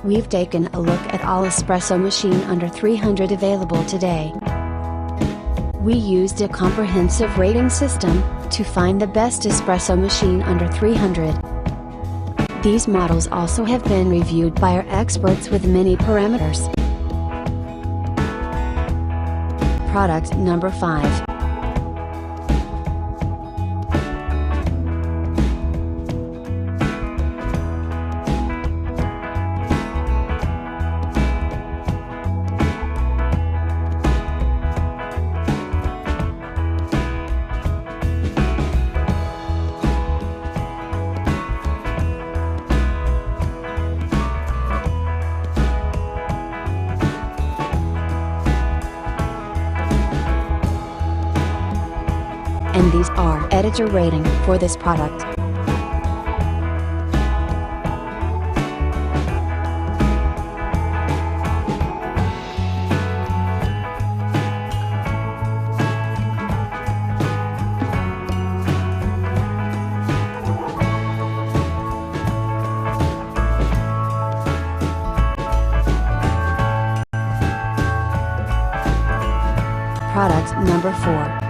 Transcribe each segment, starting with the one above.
We've taken a look at all espresso machine under 300 available today. We used a comprehensive rating system to find the best espresso machine under 300. These models also have been reviewed by our experts with many parameters. Product number 5. And these are editor rating for this product. Product number 4.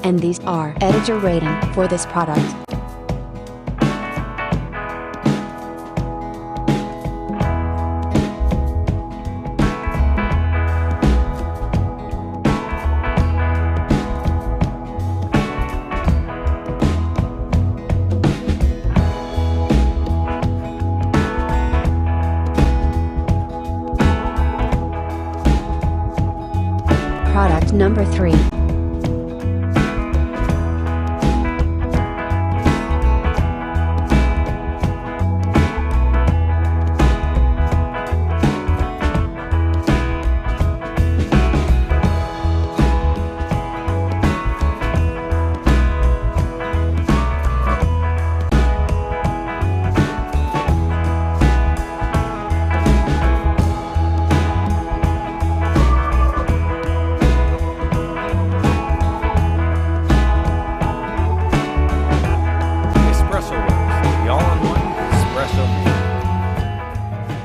And these are editor rating for this product. Product number 3.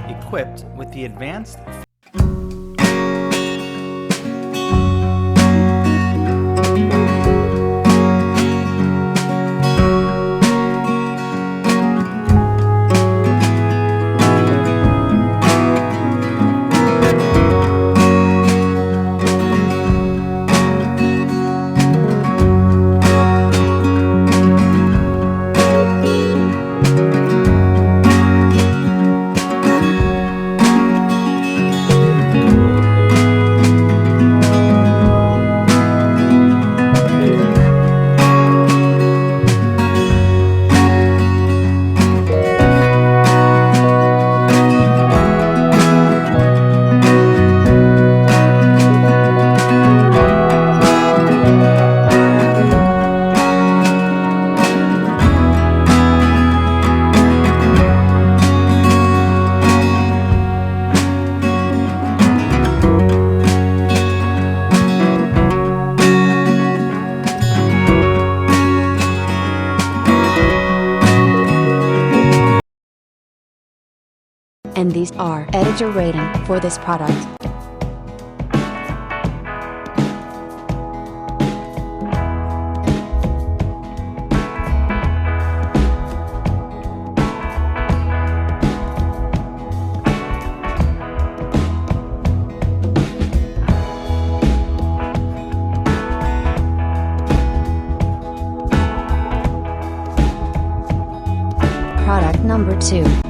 Equipped with the advanced And these are editor rating for this product. Product number 2.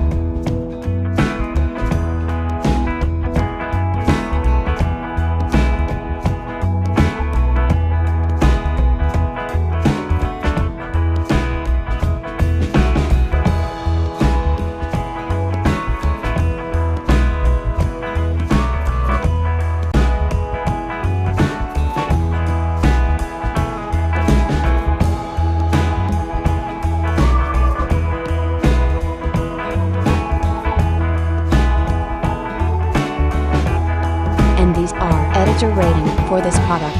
And these are editor rating for this product.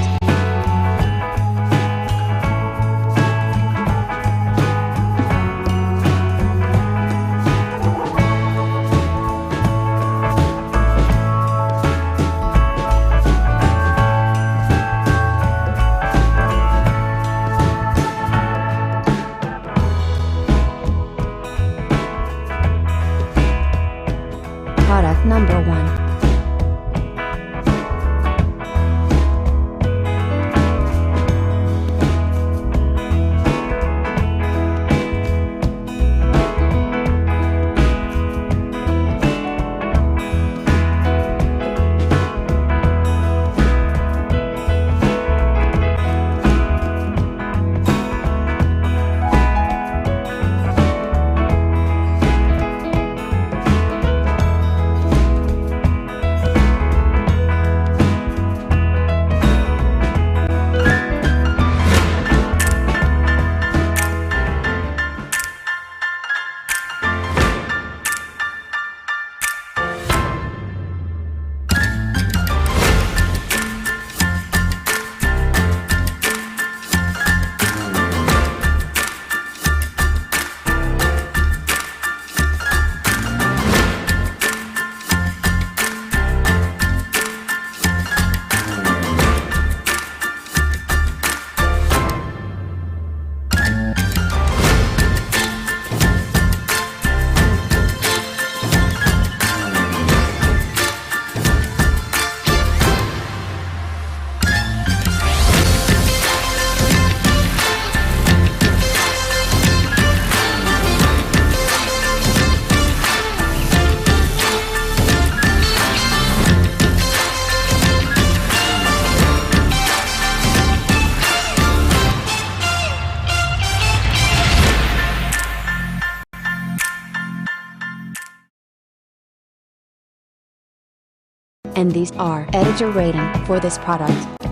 Product number 1. And these are editor rating for this product.